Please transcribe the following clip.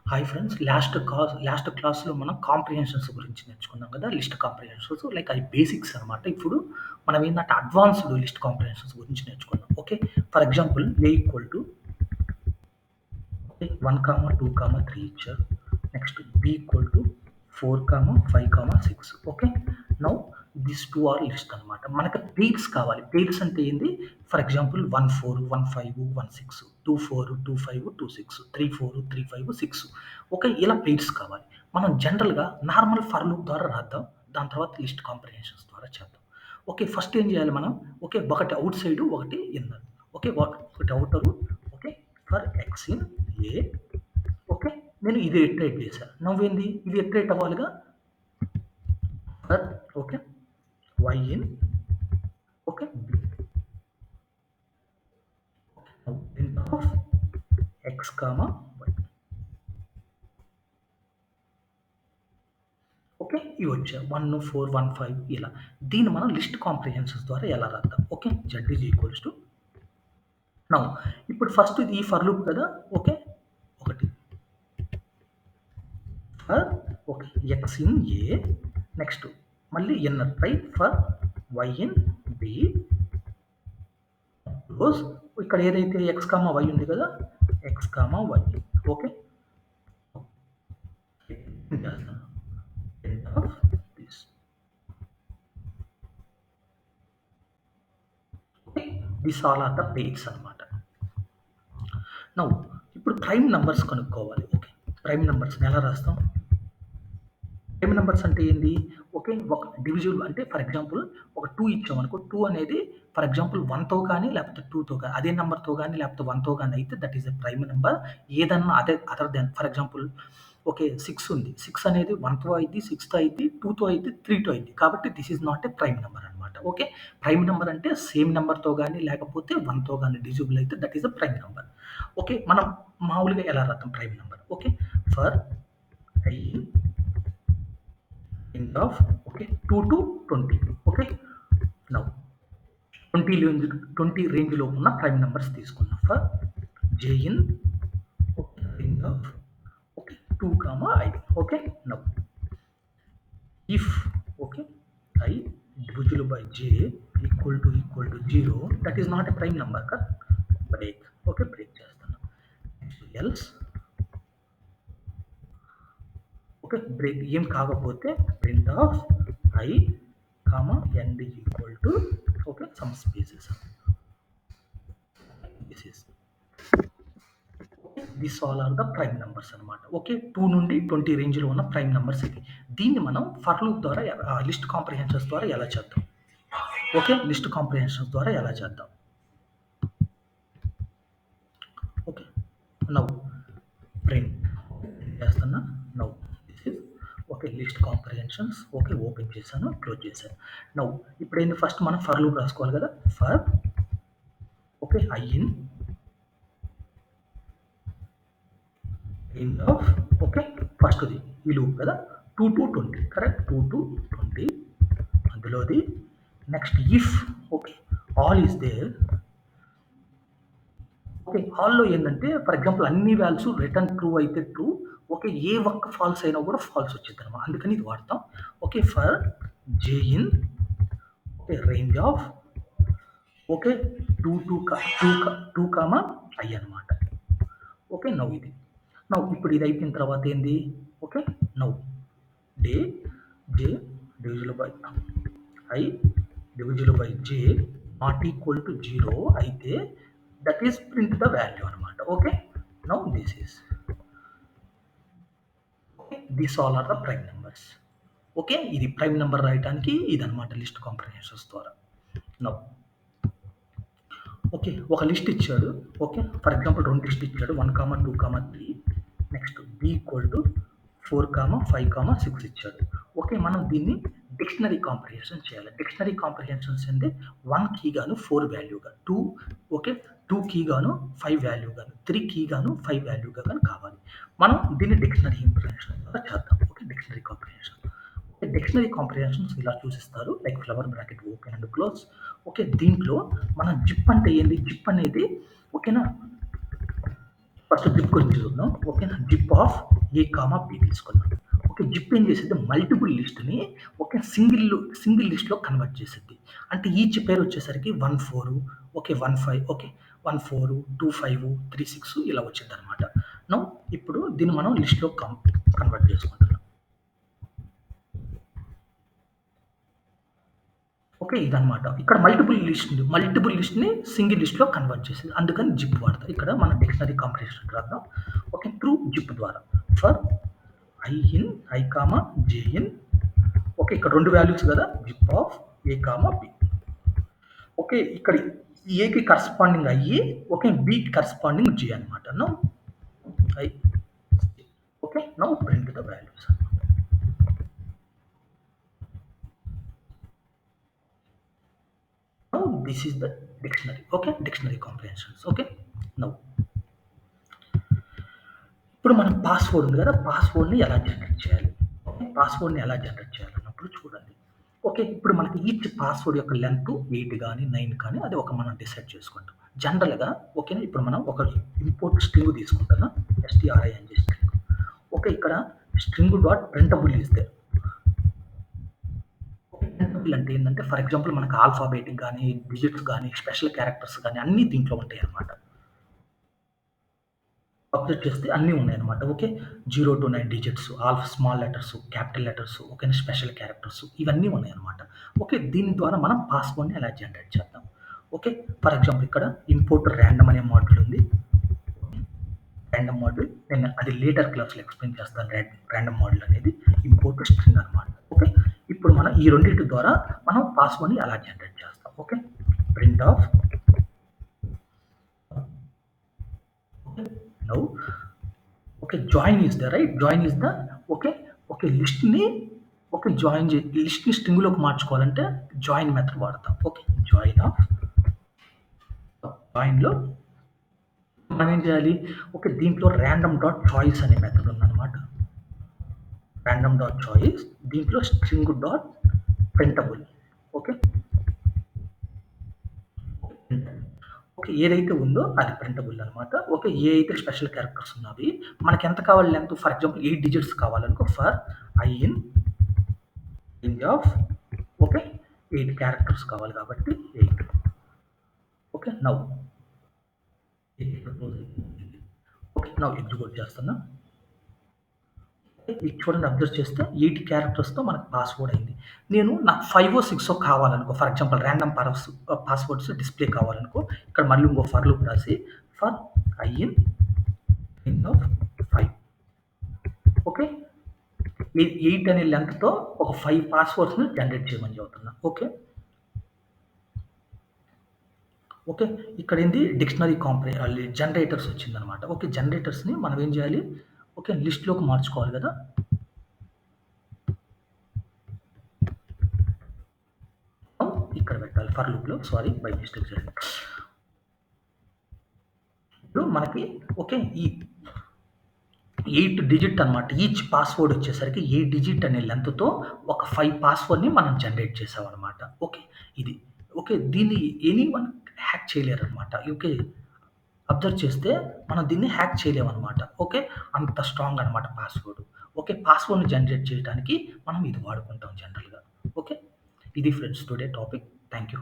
Hi friends. Last క్లాస్‌లో మనం comprehensions గురించి నేర్చుకున్నాం కదా! లిస్ట్ కాంప్రిహెన్షన్స్ లైక్ అవి బేసిక్స్ అనమాట. ఇప్పుడు మనం ఏందంటే అడ్వాన్స్‌డ్ లిస్ట్ కాంప్రిహెన్షన్స్ గురించి నేర్చుకుందాం. Okay. For example a equal to 1, 2, 3 ఇచ్చారు. Next b equal to 4, 5, 6. Okay. Now these 2 are list అనమాట. మనకు పెయిర్స్ కావాలి. పెయిర్స్ అంటే ఏంది? For example 1, 4, 1, 5, 1, 6, 2, 4, 2, 5, 2, 6, 3, 4, 3, 5, 6. ఓకే. ఇలా పెయిర్స్ కావాలి. మనం జనరల్‌గా నార్మల్ ఫర్ లూప్ ద్వారా రాద్దాం. దాని తర్వాత లిస్ట్ కాంప్రిహెన్షన్స్ ద్వారా చేద్దాం. ఓకే. ఫస్ట్ ఏం చేయాలి మనం? ఓకే. ఒకటి ఔట్ సైడ్, ఒకటి ఇన్నర్. ఓకే. ఒకటి outer. Okay. For X in A. Okay. నేను ఇది ఇటరేట్ చేశా. నువ్వేంది? ఇది ఇటరేట్ అవ్వాలిగా. For okay. Y in okay. B. Print of X comma Y. Okay. ఇవి వచ్చాయి. 1, 4, 1, 5 ఇలా. దీన్ని మనం లిస్ట్ కాంప్రిహెన్షన్స్ ద్వారా ఎలా రాద్దాం? Okay. Z is equals to now ఇప్పుడు ఫస్ట్ ఈ ఫర్ లూప్ కదా! ఓకే. ఒకటి for okay. X in A. Next మళ్ళీ inner right for Y in B. Suppose ఇక్కడ ఏదైతే ఎక్స్ కామా వై ఉంది కదా! X comma Y. ఓకే. చేస్తాను. End of this. Okay. These all are the pairs అనమాట. Now ఇప్పుడు prime numbers కనుక్కోవాలి. Okay. Prime numbers ఎలా రాస్తాం? ప్రైమ్ నంబర్స్ అంటే ఏంది? ఓకే. ఒక డివిజిబుల్ అంటే ఫర్ ఎగ్జాంపుల్ ఒక 2 ఇచ్చామనుకో 2 అనేది ఫర్ ఎగ్జాంపుల్ 1తో కానీ లేకపోతే 2తో కానీ అదే నంబర్‌తో గాని లేకపోతే 1తో గాని అయితే that is a prime number. ఏదన్నా other than for example okay. 6 ఉంది. 6 అనేది 1తో అయిద్ది, 6తో అయిద్ది, 2తో అయిద్ది, 3తో అయిద్ది. కాబట్టి this is not a prime number అనమాట. ఓకే. ప్రైమ్ నంబర్ అంటే సేమ్ నంబర్‌తో గాని లేకపోతే 1తో గాని డివిజిబుల్ అయితే that is a prime number. Okay. మనం మామూలుగా ఎలా రాద్దాం prime number? Okay. For I end of okay 2 to 20. Okay. Now 20 range లో ఉన్న ప్రైమ్ నెంబర్స్ తీసుకున్నాం. For j in okay, range of okay 2, I. Okay. Now if okay I divisible by j equal to 0, that is not a prime number. Break. Okay. Break చేస్తాను. else okay. Break ఏం కాకపోతే print of i comma n is equal to okay some spaces. This is this all are the prime numbers అనమాట. Okay. 2 నుండి 20 రేంజ్లో ఉన్న prime numbers ఇవి. దీన్ని మనం ఫర్ లూప్ ద్వారా లిస్ట్ కాంప్రిహెన్షన్స్ ద్వారా ఎలా చేద్దాం? ఓకే. లిస్ట్ కాంప్రిహెన్షన్స్ ద్వారా ఎలా చేద్దాం? ఓకే. నౌ ప్రింట్ చేస్తున్నా. Now this is okay list comprehensions okay open చేశాను, క్లోజ్ చేశాను. నౌ ఇప్పుడు ఏంది ఫస్ట్ మనం ఫర్ లూప్ రాసుకోవాలి కదా! For okay I in end of okay ఫస్ట్ది ఈ లూప్ కదా 2 to 20 కరెక్ట్ 2 to 20 అందులోది next if okay all is there okay ఆల్లో ఏంటంటే ఫర్ ఎగ్జాంపుల్ అన్ని వాల్యూస్ రిటర్న్ ట్రూ అయితే ట్రూ ఓకే ఏ ఒక్క ఫాల్స్ అయినా కూడా ఫాల్స్ వచ్చింది అనమాట అందుకని ఇది వాడతాం okay for J in okay range of okay 2 comma I అనమాట ఓకే నవ్వు ఇది నవ్వు ఇప్పుడు ఇది అయిపోయిన తర్వాత ఏంది ఓకే నవ్వు డే J divisible by I divisible by J not equal to 0 అయితే that is print the value అనమాట okay now this is this all are the prime numbers okay ఇది ప్రైమ్ నెంబర్ రాయడానికి ఇదనమాట లిస్ట్ కాంప్రిహెన్షన్స్ ద్వారా now okay ఒక list ఇచ్చాడు okay for example 2 list ఇచ్చాడు 1, 2, 3 next b equal to 4, 5, 6 ఇచ్చాడు okay మనం దీన్ని డిక్షనరీ కాంప్రిహెన్షన్ చేయాలి డిక్షనరీ కాంప్రిహెన్షన్స్ అంటే 1 కీ గాను 4 వాల్యూగా 2 ఓకే 2 కీ గాను 5 వాల్యూ గాను 3 కీ గాను 5 వాల్యూగా కానీ కావాలి మనం దీన్ని డిక్షనరీ కాంప్రిహెన్షన్ ద్వారా చేద్దాం okay dictionary comprehension dictionary comprehensions ఇలా చూసిస్తారు like flower bracket open and close okay దీంట్లో మనం జిప్ అంటే ఏంది జిప్ అనేది ఓకేనా ఫస్ట్ జిప్ గురించి చూద్దాం. ఓకేనా? Zip of A comma b తీసుకున్నాం. ఓకే. జిప్ ఏం చేసిద్ది మల్టిపుల్ లిస్ట్‌ని ఓకే సింగిల్ లిస్ట్‌లో కన్వర్ట్ చేసిద్ది. అంటే ఈచ్ పేర్ వచ్చేసరికి 1, 4 ఓకే. 1, 5 ఓకే. 1, 4, 2, 5, 3, 6 ఇలా వచ్చిద్దనమాట. నౌ ఇప్పుడు దీన్ని మనం లిస్ట్‌లో కన్వర్ట్ చేసుకుంటున్నాం. ఓకే. ఇదనమాట. ఇక్కడ మల్టిపుల్ లిస్ట్‌ని సింగిల్ లిస్ట్‌లో కన్వర్ట్ చేసేది. అందుకని జిప్ వాడతాం. ఇక్కడ మన డిక్షనరీ కాంప్రిహెన్షన్ రాద్దాం. ఓకే. త్రూ జిప్ ద్వారా. For I in I comma J in okay. ఇక్కడ 2 వాల్యూస్ కదా! Zip of A comma B. Okay. ఇక్కడ ఏకి కరస్పాండింగ్ ఐ ఓకే. బికి కరస్పాండింగ్ జే అనమాట. Now I okay. Now print the values. Now this is the dictionary. Okay. Dictionary comprehensions. Okay. Now ఇప్పుడు మనం password ఉంది కదా! పాస్‌వర్డ్‌ని ఎలా జనరేట్ చేయాలి? ఓకే. పాస్‌వర్డ్‌ని ఎలా జనరేట్ చేయాలన్నప్పుడు చూడండి. ఓకే. ఇప్పుడు మనకి ఈచ్ పాస్‌వర్డ్ యొక్క లెంత్ 8 గాని, 9 కానీ అది ఒక మనం డిసైడ్ చేసుకుంటాం. జనరల్‌గా ఓకేనా? ఇప్పుడు మనం ఒక ఇంపోర్ట్ స్ట్రింగ్ తీసుకుంటున్నాం. స్ట్రింగ్. ఓకే. ఇక్కడ string dot printable is there. Printable అంటే ఏందంటే ఫర్ ఎగ్జాంపుల్ మనకు ఆల్ఫాబెటిక్ గాని, డిజిట్స్ గాని, స్పెషల్ క్యారెక్టర్స్ గాని అన్నీ దీంట్లో ఉంటాయన్నమాట. అబ్జర్వ్ చేస్తే అన్నీ ఉన్నాయన్నమాట. Okay. 0-9 digits, all small letters, capital letters, ఓకేనా స్పెషల్ క్యారెక్టర్స్ ఇవన్నీ ఉన్నాయన్నమాట. ఓకే. దీని ద్వారా మనం పాస్‌వర్డ్‌ని ఎలా జనరేట్ చేద్దాం. ఓకే. ఫర్ ఎగ్జాంపుల్ ఇక్కడ ఇంపోర్ట్ రాండమ్ అనే మాడ్యూల్ ఉంది. రాండమ్ మాడ్యూల్ నేను అది లేటర్ క్లాస్‌లో ఎక్స్‌ప్లెయిన్ చేస్తాను. రాండమ్ మాడ్యూల్ అనేది ఇంపోర్ట్ స్ట్రింగ్ అన్నమాట. ఓకే. ఇప్పుడు మనం ఈ రెండిటి ద్వారా మనం పాస్‌వర్డ్‌ని ఎలా జనరేట్ చేస్తాం. Okay. Print of okay. Now okay. Join is the right. Join is the okay. Okay. లిస్ట్‌ని స్ట్రింగ్‌లోకి మార్చుకోవాలంటే జాయిన్ మెథడ్ వాడతాం. ఓకే. జాయిన్ ఆఫ్ జాయిన్‌లో మనం ఏం చేయాలి? ఓకే. దీంట్లో రాండమ్ డాట్ చాయిస్ అనే మెథడ్ ఉందన్నమాట. రాండమ్ డాట్ చాయిస్ దీంట్లో string dot printable okay. Okay. ఏదైతే ఉందో అది ప్రింటబుల్ అనమాట. ఓకే. ఏ అయితే స్పెషల్ క్యారెక్టర్స్ ఉన్నవి మనకి ఎంత కావాలి లెంత్ ఫర్ ఎగ్జాంపుల్ 8 డిజిట్స్ కావాలనుకో for I in range of okay. 8 characters కావాలి కాబట్టి 8 okay. Now okay. Now execute చేస్తున్నా. ఇది చూడండి అబ్జర్వ్ చేస్తే 8 క్యారెక్టర్స్‌తో మనకు పాస్‌వర్డ్ అయింది. నాకు 5 6 కావాలనుకో for example random passwords display కావాలనుకో ఇక్కడ మళ్ళీ ఇంకో ఫర్ లూప్ రాసి for I in range of 5 okay. 8 అనే లెంగ్త్‌తో ఒక 5 పాస్‌వర్డ్స్‌ని జనరేట్ చేయమని చెప్తున్నా. ఓకే. ఓకే. ఇక్కడేంది డిక్షనరీ జనరేటర్స్ వచ్చిందనమాట. ఓకే. జనరేటర్స్‌ని మనం ఏం చేయాలి? ఓకే. లిస్ట్‌లోకి మార్చుకోవాలి కదా! ఇక్కడ పెట్టాలి ఫర్ లూప్‌లో సారీ బై మిస్టేక్ జరిగింది. ఇప్పుడు మనకి ఓకే. ఈ 8 డిజిట్ అనమాట. ఈచ్ పాస్‌వర్డ్ వచ్చేసరికి 8 డిజిట్ అనే లెంగ్త్‌తో ఒక 5 పాస్‌వర్డ్‌ని మనం జనరేట్ చేసామనమాట. ఓకే. ఇది. ఓకే. దీన్ని ఎనీవన్ హ్యాక్ చేయలేరనమాట. ఓకే. అబ్జర్వ్ చేస్తే మనం దీన్ని హ్యాక్ చేయలేమనమాట. ఓకే. అంత స్ట్రాంగ్ అనమాట పాస్‌వర్డ్. ఓకే. పాస్‌వర్డ్‌ని జనరేట్ చేయడానికి మనం ఇది వాడుకుంటాం జనరల్‌గా. ఓకే. ఇది friends today topic. Thank you.